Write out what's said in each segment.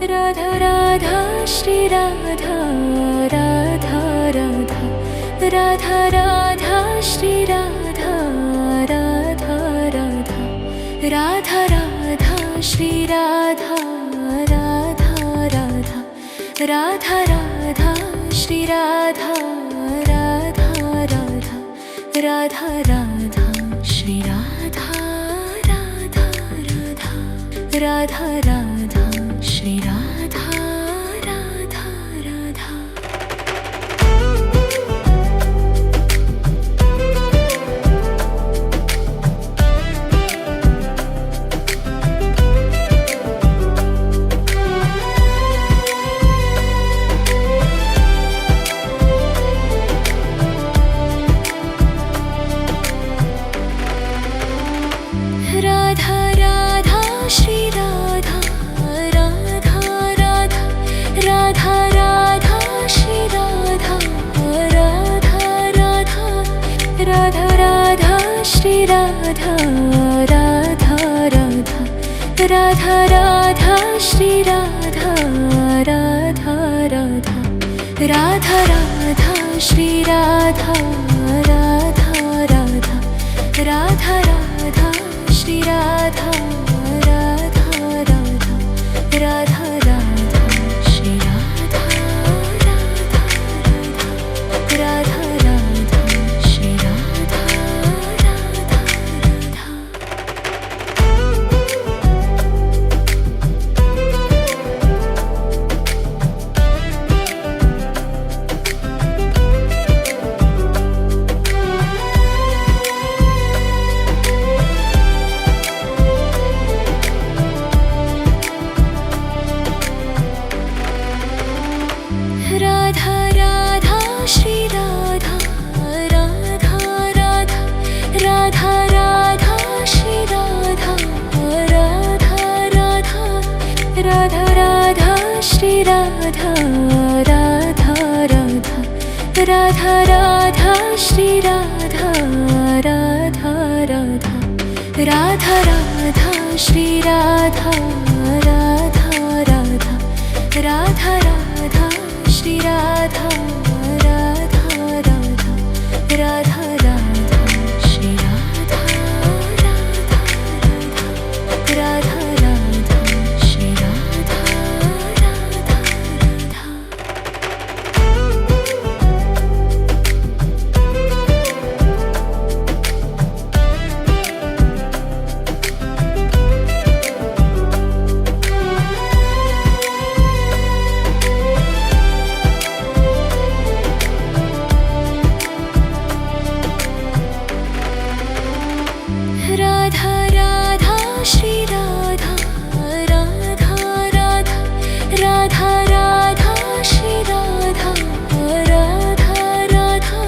Radha Radha Shri Radha Radha Radha Radha Radha Shri Radha Radha Radha Radha Radha Shri Radha Radha Radha Radha Radha Shri Radha Radha Radha Radha Radha Shri Radha Radha Radha Radha Radha Shri Radha Radha Radha. Radha Radha Shri Radha Radha Radha Radha Radha Shri Radha Radha Radha Radha Radha Shri Radha Radha Radha Radha Radha Shri Radha Radha Radha Radha Radha Shri Radha Radha Radha Radha Radha Shri Radha Radha Radha Radha Radha Shri Radha Radha Radha Radha Shri Radha Radha Radha. Radha Radha Shri Radha Radha Radha Radha Radha Shri Radha Radha Radha Radha Radha Shri Radha Radha Radha Radha Radha Shri Radha Radha Radha Radha Radha Shri Radha Radha Radha Radha Radha Shri Radha Radha Radha Radha Radha Shri Radha Radha Radha Radha Shri Radha Radha Radha. Radha Radha Shri Radha Radha Radha Radha Radha Shri Radha Radha Radha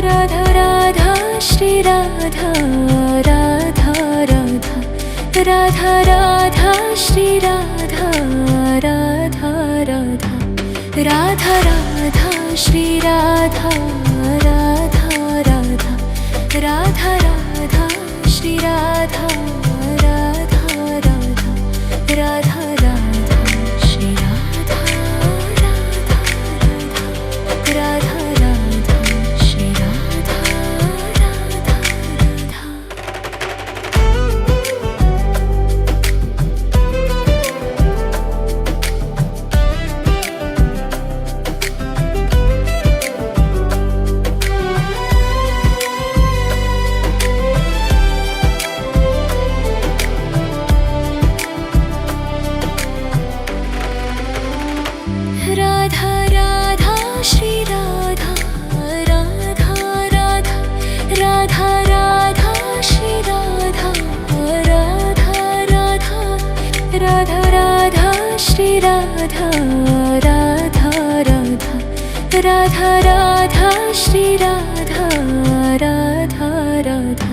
Radha Radha Shri Radha Radha Radha Radha Radha Shri Radha Radha Radha Radha Radha Shri Radha Radha Radha Radha Radha Shri Radha Radha Radha Radha Radha Shri Radha Radha Radha Radha Shri Radha Radha Radha. Radha Radha Shri Radha Radha Radha Radha Radha Shri Radha Radha Radha Radha Radha Shri Radha Radha Radha Radha Radha Shri Radha Radha Radha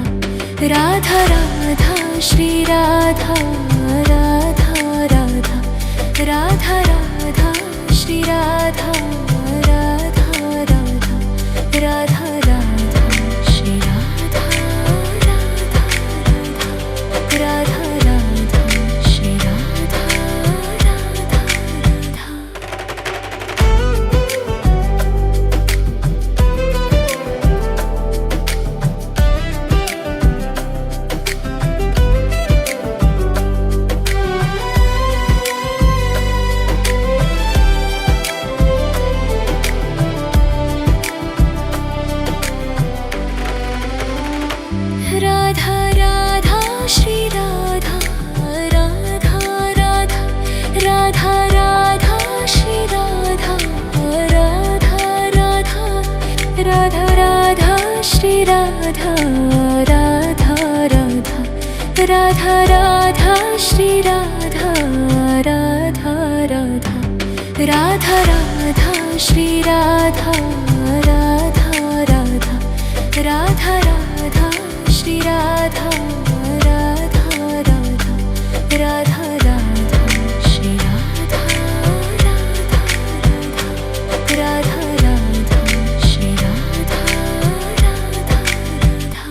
Radha Radha Shri Radha Radha Radha Radha Radha Shri Radha Radha Radha Radha Radha Shri Radha Radha Radha Radha Radha Shri Radha Radha Shri Radha Radha Radha Radha Radha Shri Radha Radha Radha Radha Radha Shri Radha Radha Radha Radha Radha Shri Radha Radha Radha Radha Radha Shri Radha Radha Radha Radha Shri Radha Radha Radha.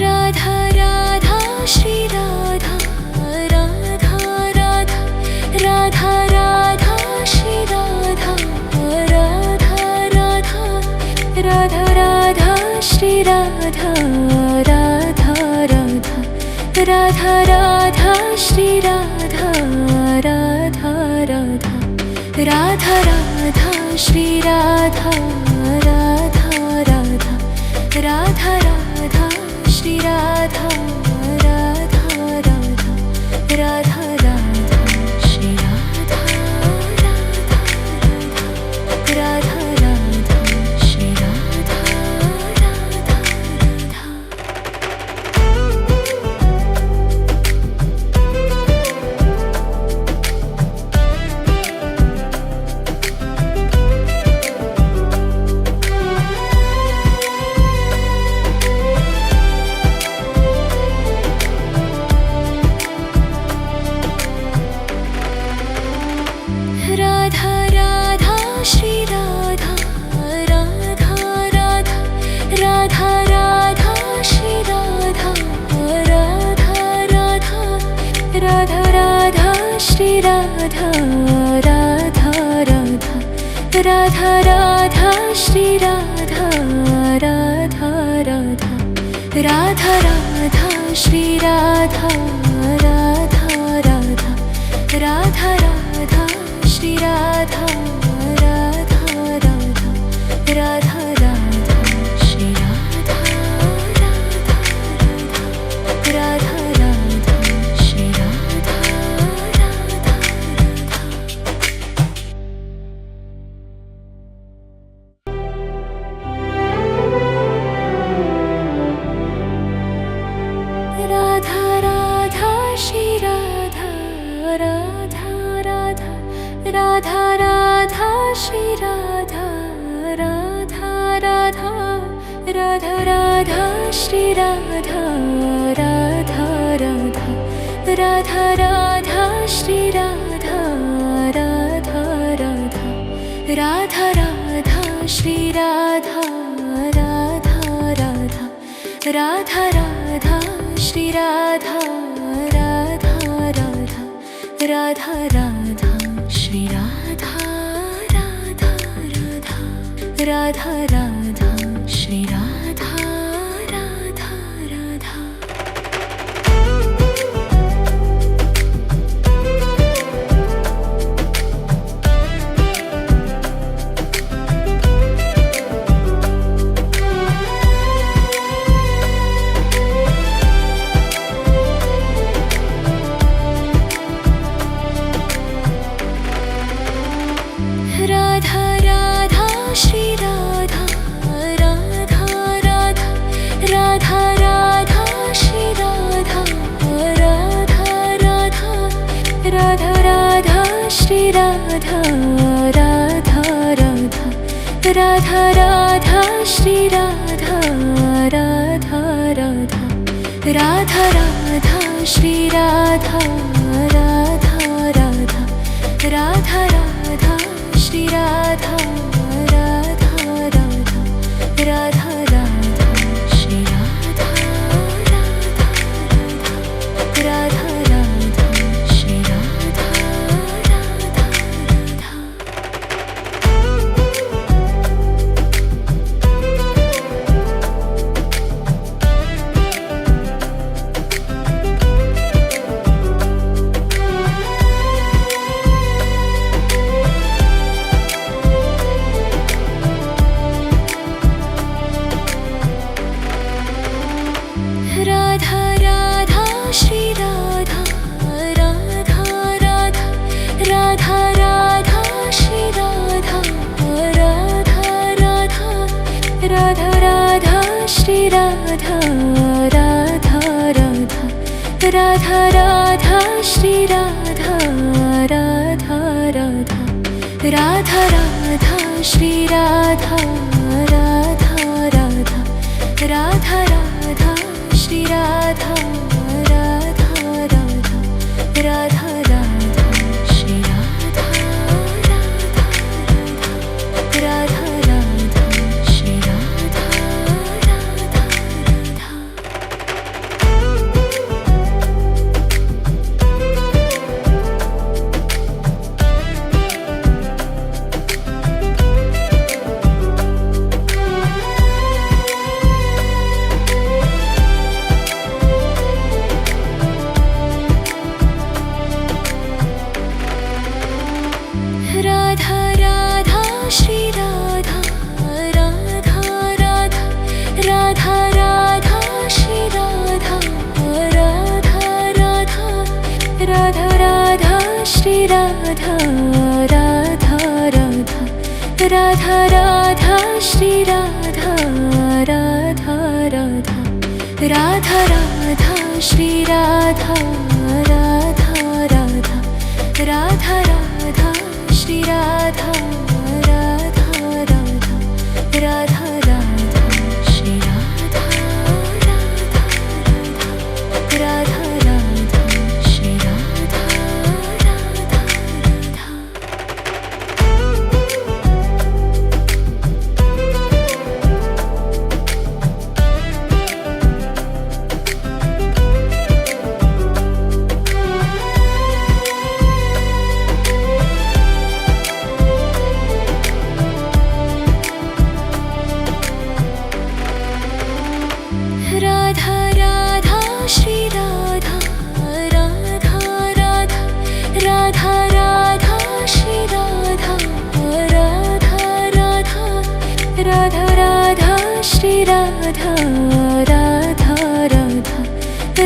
Radha Radha Shri Radha Radha Radha Radha Radha Shri Radha Radha Radha Radha Radha Shri Radha Radha Radha Radha Radha Shri Radha Radha Radha Radha Radha Shri Radha Radha Radha Radha Radha Shri Radha Radha Radha Radha Radha Shri Radha Radha Radha Radha Shri Radha Radha Radha. Radha Radha Shri Radha Radha Radha Radha Radha Shri Radha Radha Radha Radha Radha Shri Radha Radha Radha Radha Radha Shri Radha Radha Radha Radha Radha Shri Radha Radha Radha Radha Radha Shri Radha Radha Radha Radha Radha Shri Radha Radha Radha Radha Shri Radha Radha Radha Radha Shri Radha Radha Radha Radha Radha Shri Radha Radha Radha Radha Radha Shri Radha Radha Radha Radha Radha Shri Radha Radha Radha Radha Radha Shri Radha Radha Radha Radha Radha Shri Radha Radha Radha Radha Radha Shri Radha Radha Radha Radha Radha Shri Radha Radha Radha. Radha Radha Shri Radha Radha Radha Radha Radha Shri Radha Radha Radha Radha Radha Shri Radha Radha Radha Radha Radha Shri Radha Radha Radha Radha Radha Shri Radha Radha Radha Radha Radha Shri Radha Radha Radha Radha Radha Shri Radha Radha Radha Radha Shri Radha Radha Radha. Radha Radha Radha Radha Radha Shri Radha Radha Radha Radha Radha Shri Radha Radha Radha Radha Radha Shri Radha Radha Radha Radha Radha Shri Radha Radha Radha Radha Shri Radha Radha Radha. Radha Radha Shri Radha Radha Radha Radha Radha Shri Radha Radha Radha Radha Radha Shri Radha Radha Radha Radha Radha Shri Radha Radha Radha Radha Radha Shri Radha Radha Radha Radha Radha Shri Radha Radha Radha Radha Radha Shri Radha Radha Radha Radha Shri Radha Radha Radha. Radha Radha Shri Radha Radha Radha Radha Radha Shri Radha Radha Radha Radha Radha Shri Radha Radha Radha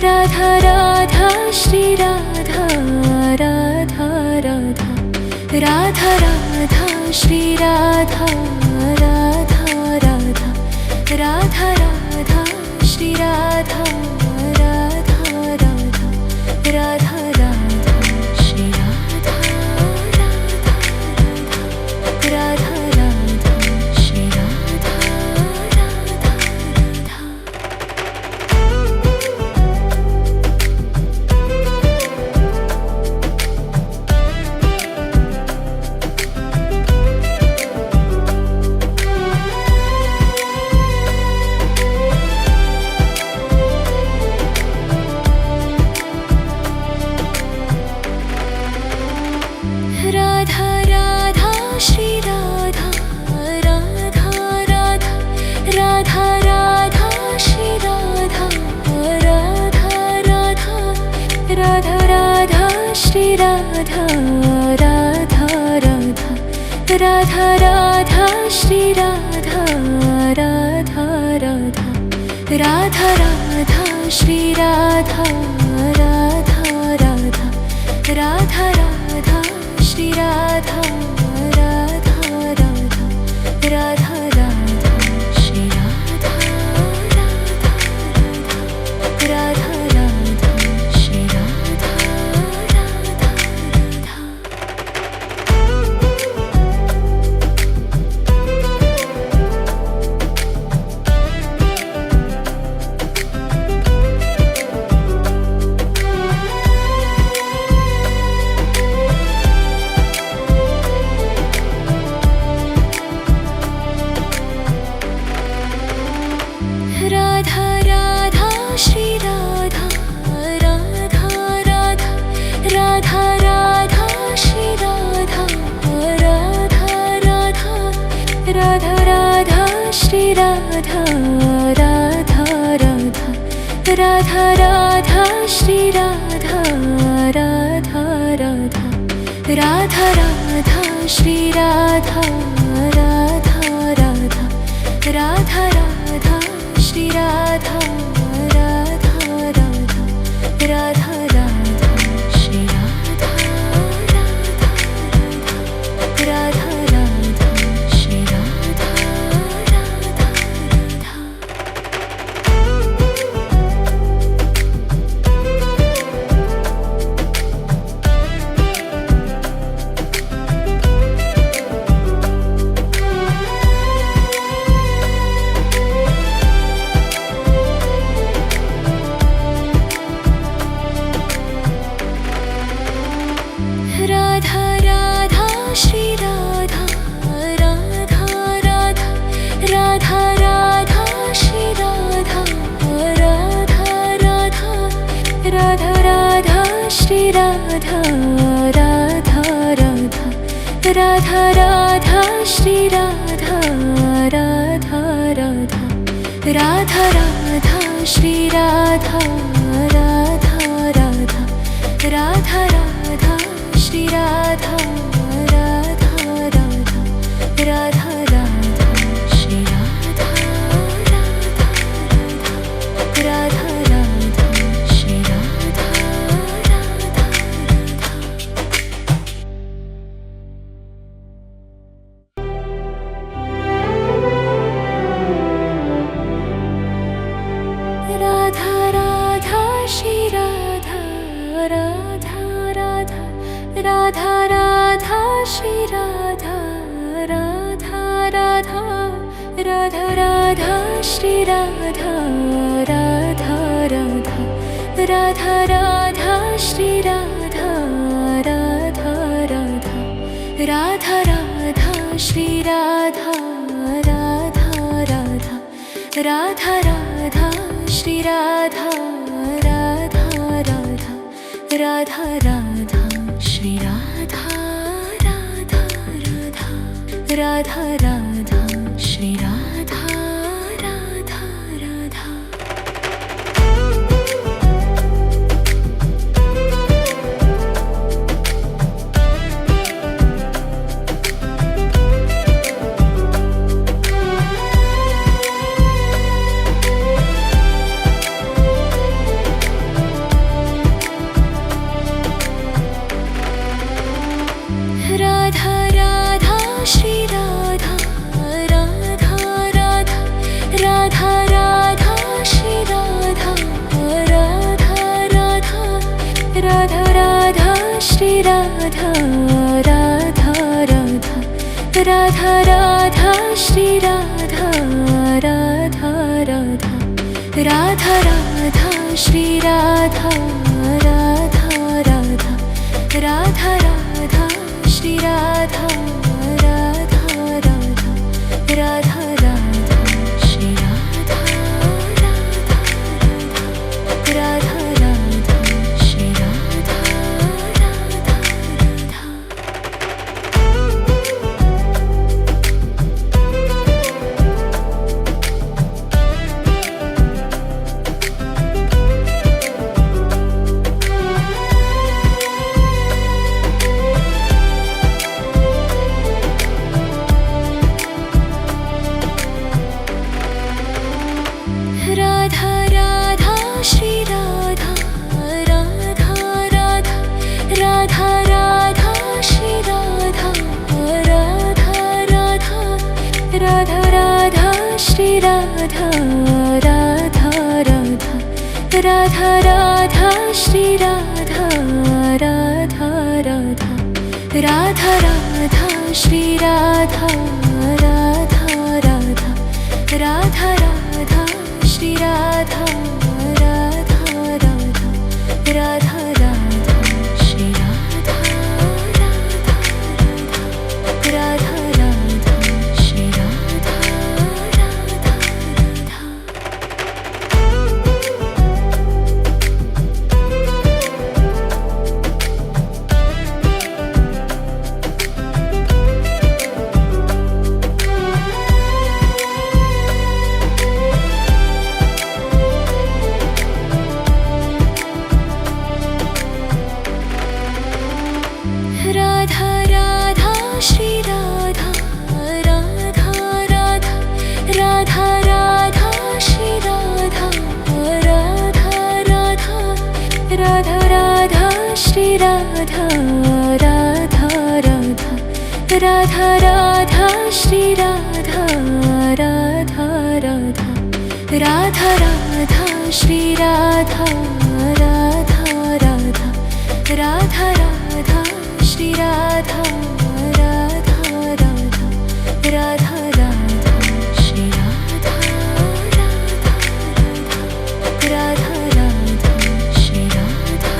Radha Radha Shri Radha Radha Radha Radha Radha Shri Radha Radha Radha Radha Radha Shri Radha Radha Radha Radha Radha Shri Radha Radha Radha Radha Shri Radha Radha Radha. Radha Radha Shri Radha Radha Radha Radha Radha Shri Radha Radha Radha Radha Radha Shri Radha Radha Radha Radha Radha Shri Radha Radha Radha Radha Radha Shri Radha Radha Radha Radha Radha Shri Radha Radha Radha Radha Radha Shri Radha Radha Radha Radha Shri Radha Radha Radha. Radha Radha Shri Radha Radha Radha Radha Radha Shri Radha Radha Radha Radha Radha Shri Radha Radha Radha Radha Radha Shri Radha Radha Radha Radha Radha Shri Radha Radha Radha Radha Radha Shri Radha Radha Radha Radha Radha Shri Radha Radha Radha Radha Shri Radha Radha Radha. Radha Radha Shri Radha Radha Radha Radha Radha Shri Radha Radha Radha Radha Radha Shri Radha Radha Radha Radha Radha Shri Radha Radha Radha Radha Radha Shri Radha Radha Radha Radha Shri Radha Radha Radha Radha Shri Radha Radha Radha Radha Radha Shri Radha Radha Radha Radha Radha Shri Radha Radha Radha Radha Radha Shri Radha Radha Radha Radha Radha Shri Radha Radha Radha Radha Radha Shri Radha Radha Radha Radha Radha Shri Radha Radha Radha Radha Radha Shri Radha Radha Radha Radha Radha Shri Radha Radha Radha Radha Radha Shri Radha Radha Radha Radha Radha Shri Radha Radha Radha Radha Radha Shri Radha Radha Radha Radha Radha Shri Radha Radha Radha Radha Radha Shri Radha Radha Radha Radha Radha Shri Radha Radha Radha Radha Shri Radha Radha Radha Radha Radha Shri Radha Radha Radha Radha Radha Shri Radha Radha Radha Radha Radha Shri Radha Radha Radha Radha Radha Shri Radha Radha Radha Radha Radha Shri Radha Radha Radha Radha Radha Shri Radha Radha Radha Radha Radha Shri Radha Radha Radha Radha Shri Radha Radha Radha Radha Radha Shri Radha Radha Radha Radha Radha Shri Radha Radha Radha Radha Radha Shri Radha Radha Radha Radha Radha Shri Radha Radha Radha Radha Radha Shri Radha Radha Radha Radha Radha Shri Radha Radha Radha Radha Radha Shri Radha Radha Radha Radha Shri Radha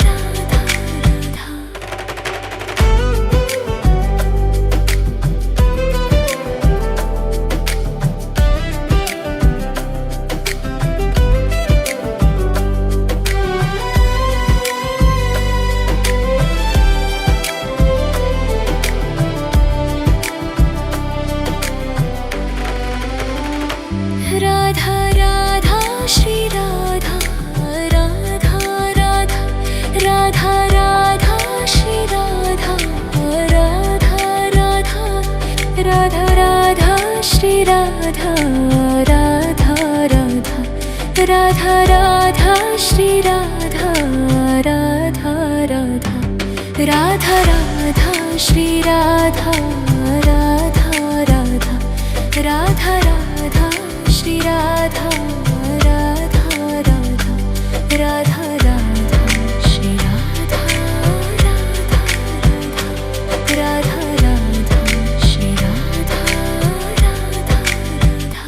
Radha Radha Radha Radha Radha Radha Radha Shri Radha Radha Radha Radha Radha Shri Radha Radha Radha Radha Radha Shri Radha Radha Radha Radha Radha Shri Radha Radha Radha Radha Shri Radha Radha Radha.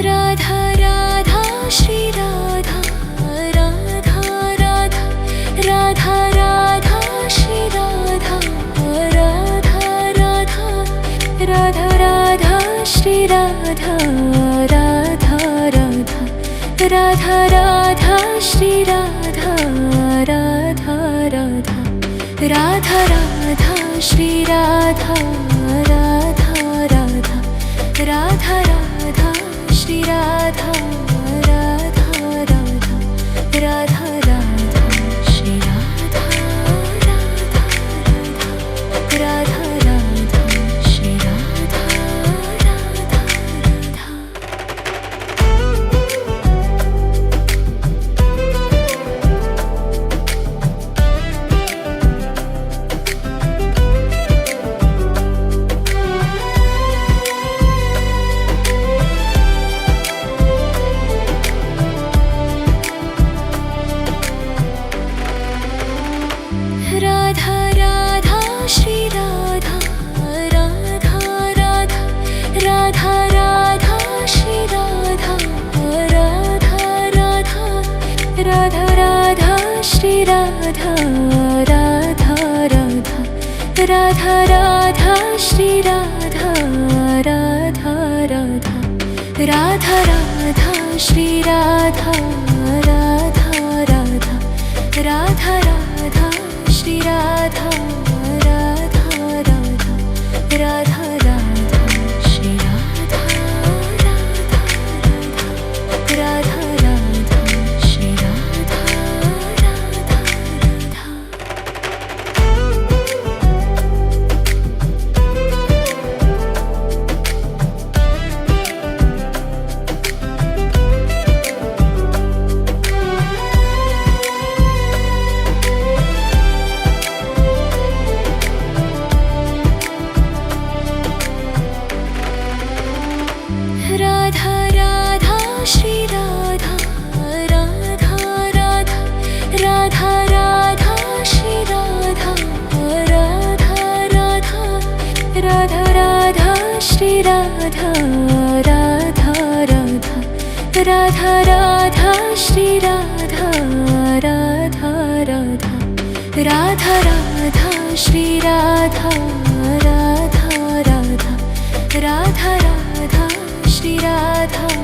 Radha Radha Shri Radha Radha Radha Radha Radha Shri Radha Radha Radha Radha Radha Shri Radha Radha Radha Radha Radha Shri Radha Radha Radha Radha Radha Shri Radha Radha Radha Radha Radha Shri Radha Radha Radha Radha Radha Shri Radha Radha Radha Radha Shri Radha Radha Radha. Radha Radha Shri Radha Radha Radha Radha Radha Shri Radha Radha Radha Radha Radha Shri Radha Radha Radha Radha Radha Shri Radha Radha Radha Radha Radha Shri Radha Radha Radha Radha Radha Shri Radha Radha Radha Radha Radha Shri Radha Radha Radha Radha Shri Radha Radha Radha. Radha Radha Shri Radha Radha Radha Radha Radha Shri Radha Radha Radha Radha Radha Shri Radha Radha Radha Radha Radha Shri Radha Radha Radha Radha Radha Shri Radha Radha Radha Radha Radha Shri Radha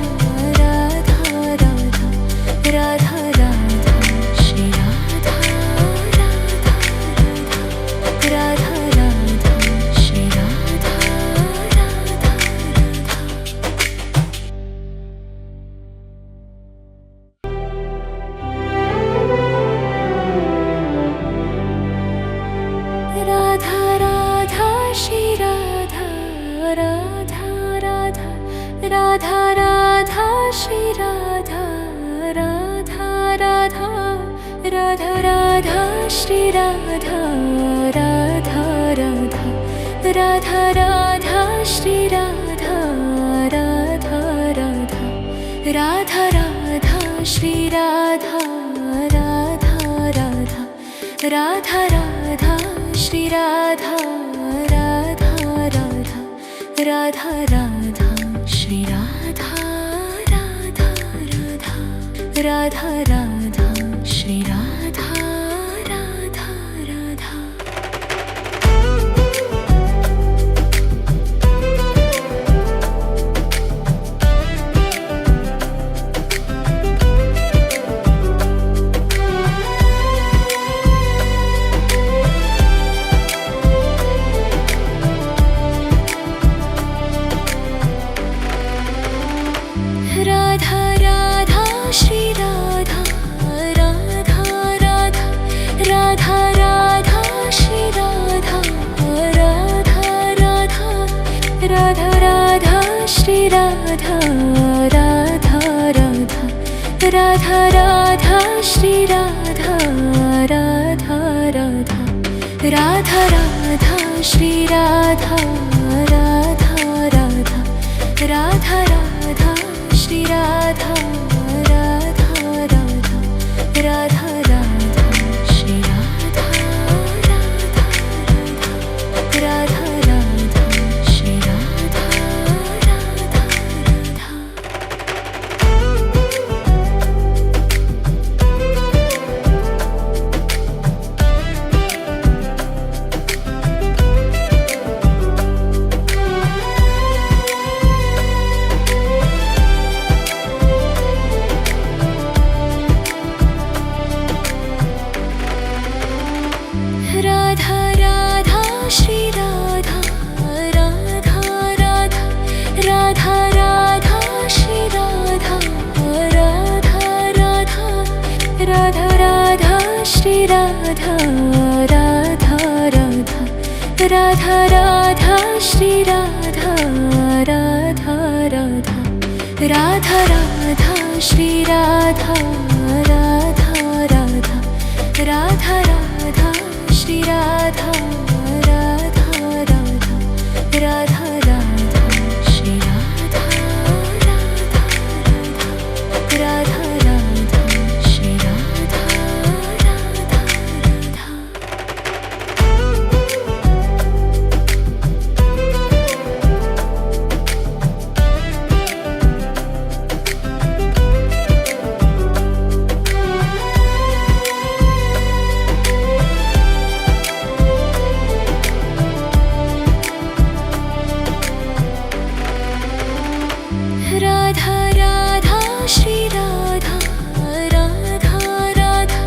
Radha Radha Radha Radha Shri Radha Radha Radha Radha Shri Radha Radha Radha Radha Shri Radha Radha Radha Radha Radha Shri Radha Radha Radha Radha Radha Shri Radha Radha Radha Radha Radha Shri Radha Radha Radha Radha Radha Shri Radha Radha Radha Radha Radha Shri Radha Radha Radha Radha Radha Shri Radha Radha Radha Radha Radha Shri Radha Radha Radha. Radha Radha Shri Radha Radha Radha Radha Radha Shri Radha Radha Radha Radha Radha Shri Radha Radha Radha Radha Radha Shri Radha Radha Radha Radha Radha Shri Radha Radha Radha Radha Shri Radha Radha Radha Radha Shri Radha Radha Radha Radha Radha Shri Radha Radha Radha Radha Radha Shri Radha Radha Radha Radha Radha Shri Radha Radha Radha Radha Radha Shri Radha Radha Radha Radha Radha Shri Radha Radha Radha Radha Radha Shri Radha Radha Radha Radha Shri Radha Radha Radha Radha Radha Shri Radha Radha Radha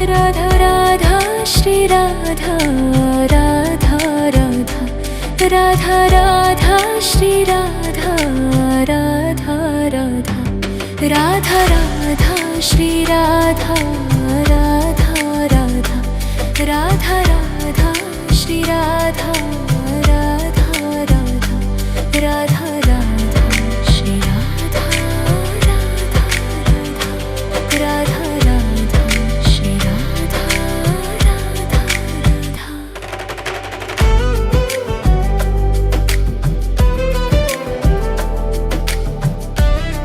Radha Radha Shri Radha Radha Radha Radha Radha Shri Radha Radha Radha Radha Radha Shri Radha Radha Radha Radha Radha Shri Radha Radha Radha Radha Radha Shri Radha Radha Radha Radha Radha Shri Radha Radha Radha Radha Shri Radha Radha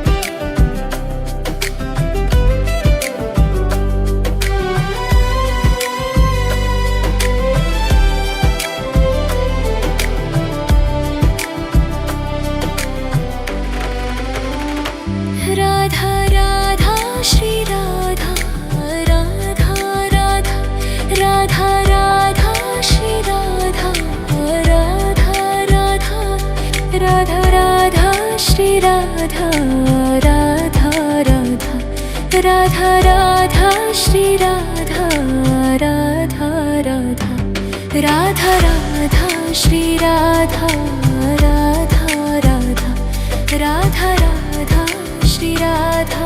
Radha Radha Radha Shri Radha Radha Radha Radha Radha Shri Radha Radha Radha Radha Radha Shri Radha Radha Radha Radha Radha Shri Radha Radha Radha Radha Radha Shri Radha Radha Radha Radha Radha Shri Radha Radha Radha Radha Radha Shri Radha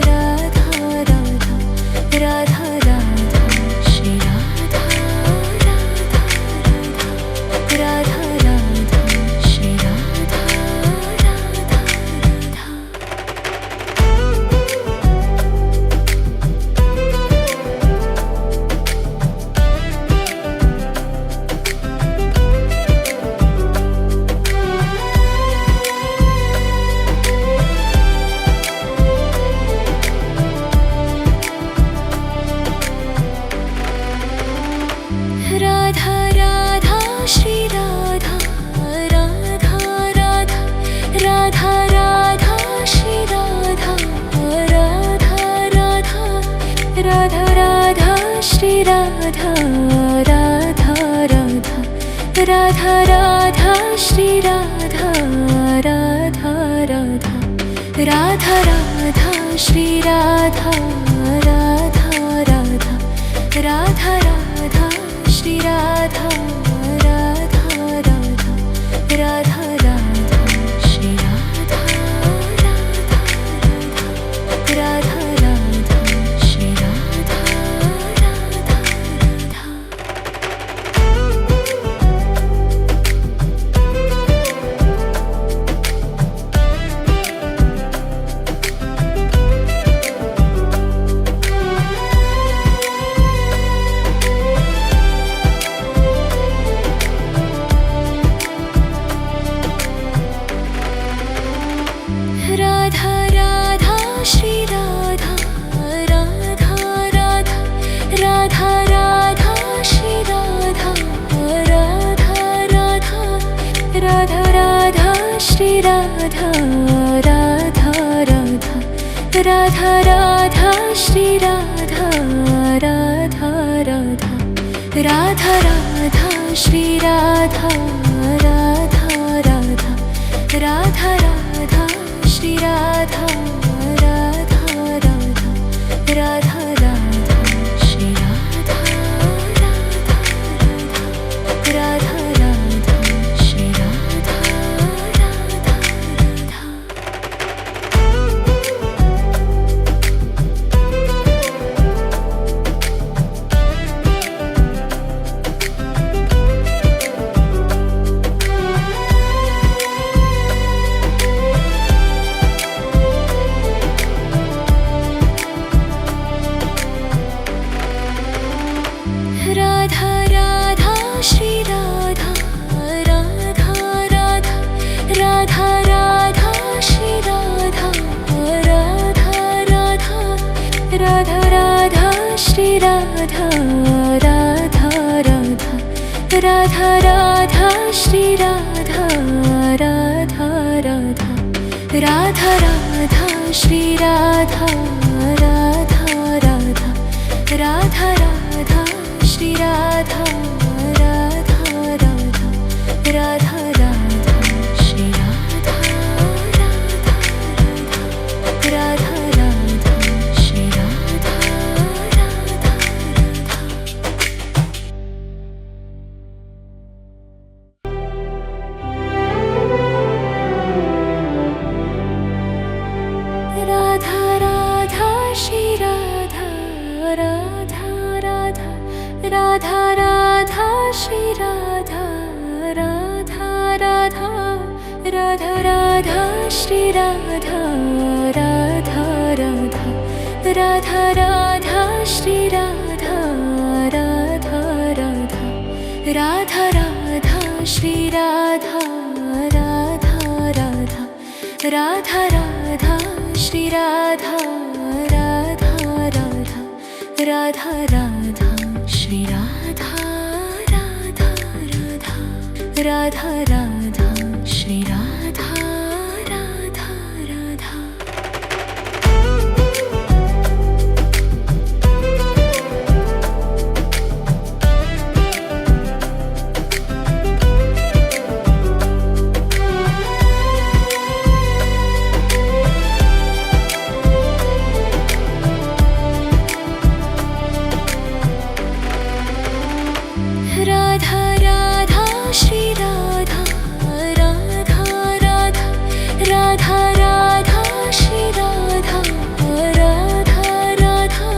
Radha Radha Radha Shri Radha Radha Radha Radha Radha Shri Radha Radha Radha Radha Radha Shri Radha Radha Radha Radha Radha Shri Radha Radha Radha Radha Radha Shri Radha Radha Radha Radha Radha Shri Radha Radha Radha Radha Radha Shri Radha Radha Radha Radha Radha Shri Radha Radha Radha Radha Radha Shri Radha Radha Shri Radha Radha Radha Radha Radha Shri Radha Radha Radha Radha Radha Shri Radha Radha Radha Radha Radha Shri Radha Radha Radha Radha Radha Shri Radha Radha Radha Radha Shri Radha Radha Radha. Radha Radha Shri Radha Radha Radha Radha Radha Shri Radha Radha Radha Radha Radha Shri Radha Radha Radha Radha Radha Shri Radha Radha Radha Radha Radha Shri Radha Radha Radha Radha Radha Shri Radha Radha Radha Radha Radha Shri Radha Radha Radha Radha Shri Radha Radha Radha Radha Shri Radha Radha Radha Radha Radha Shri Radha Radha Radha Radha Radha Shri Radha Radha Radha Radha Radha Shri Radha Radha Radha Radha Radha Shri Radha Radha Radha Radha Radha Shri Radha Radha Radha Radha Radha Shri Radha Radha Radha Radha Radha Shri Radha Radha Radha. Radha Radha Shri Radha Radha Radha Radha Radha Shri Radha Radha Radha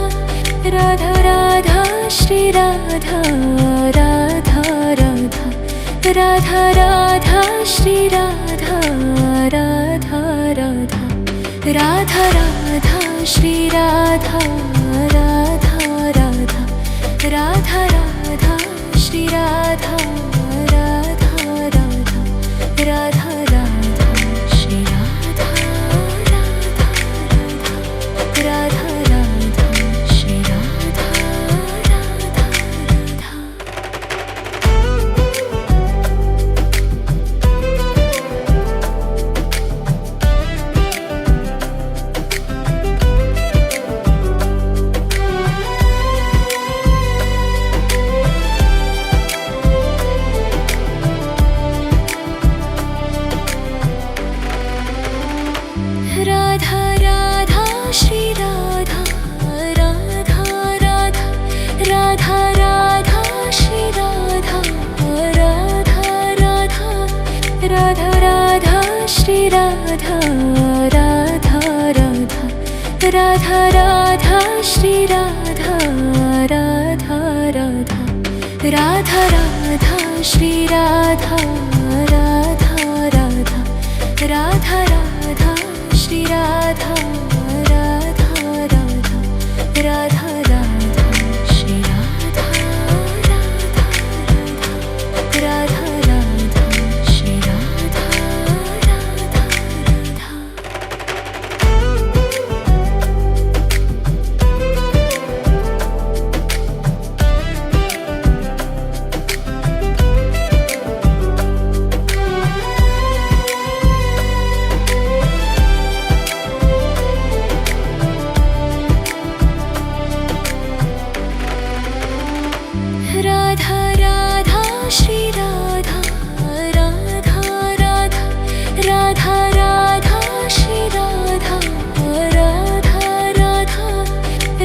Radha Radha Shri Radha Radha Radha Radha Radha Shri Radha Radha Radha Radha Radha Shri Radha Radha Radha Radha Radha Shri Radha Radha Radha Radha Radha Shri Radha Radha Radha Radha Shri Radha Radha Radha. Radha Radha Shri Radha Radha Radha Radha Radha Shri Radha Radha Radha Radha Radha Shri Radha Radha Radha Radha Radha Shri Radha Radha Radha Radha Radha Shri Radha Radha Radha Radha Radha Shri Radha Radha Radha Radha Radha Shri Radha Radha Radha Radha Shri Radha Radha Radha. Radha Radha Shri Radha Radha Radha Radha Radha Shri Radha Radha Radha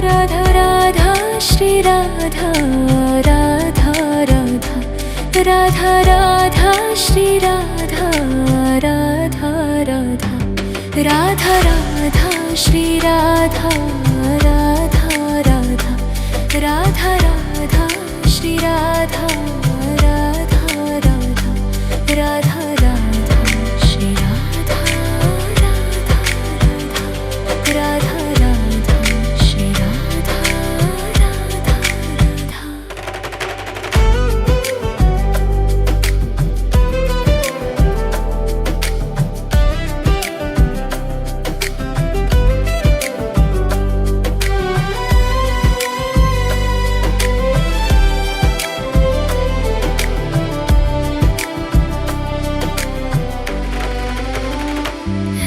Radha Radha Shri Radha Radha Radha Radha Radha Shri Radha Radha Radha Radha Radha Shri Radha Radha Radha Radha Radha Shri Radha Radha Radha Radha Radha Shri Radha Radha Radha Radha Shri Radha Radha Radha.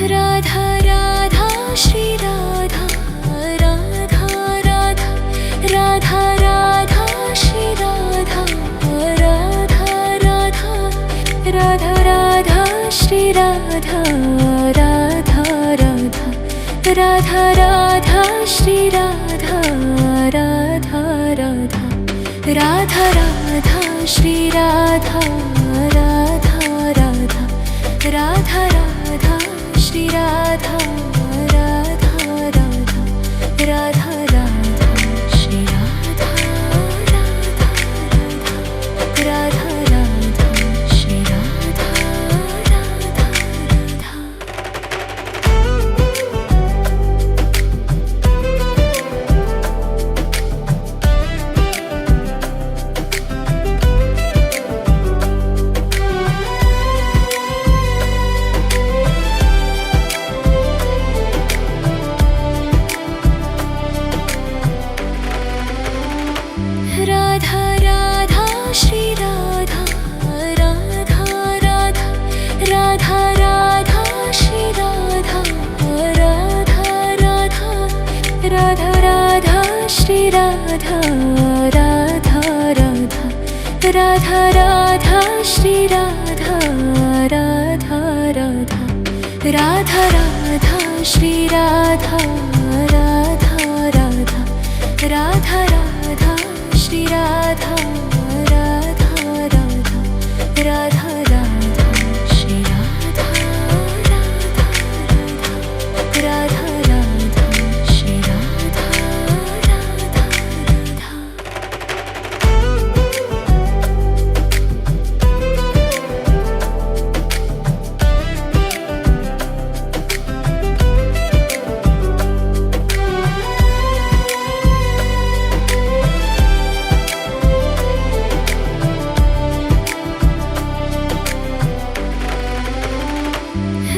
Radha Radha Shri Radha Radha Radha Radha Radha Shri Radha Radha Radha Radha Radha Shri Radha Radha Radha Radha Radha Shri Radha Radha Radha Radha Radha Shri Radha Radha Radha Radha Radha Shri Radha Radha Radha Radha Radha Shri Radha Radha Radha Radha Shri Radha Radha Radha. Radha Radha Shri Radha Radha Radha Radha Radha Shri Radha Radha Radha Radha Radha Shri Radha Radha Radha Radha Radha Shri Radha Radha Radha Radha Radha Shri Radha Radha Radha Radha Radha Shri Radha Radha Radha Radha Radha Shri Radha Radha Radha Radha Shri Radha Radha Radha.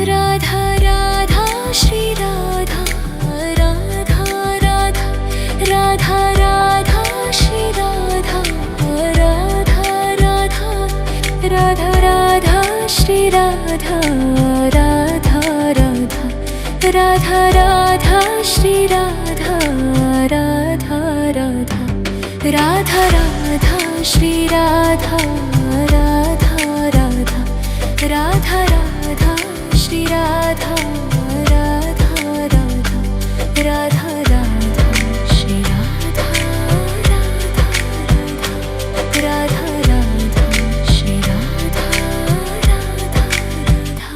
Radha Radha Shri Radha Radha Radha Radha Radha Shri Radha Radha Radha Radha Radha Shri Radha Radha Radha Radha Radha Shri Radha Radha Radha Radha Radha Shri Radha Radha Radha Radha Radha Shri Radha Radha Radha Radha Radha Shri Radha Radha Radha Radha Shri Radha Radha Radha.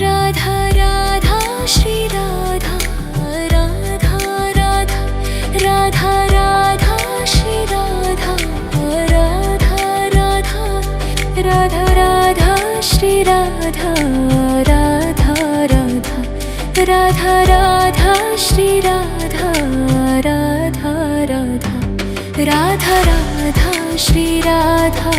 Radha Radha Shri Radha Radha Radha Radha Radha Shri Radha Radha Radha Radha Radha Shri Radha Radha Radha Radha Radha Shri Radha Radha Radha Radha Radha Shri Radha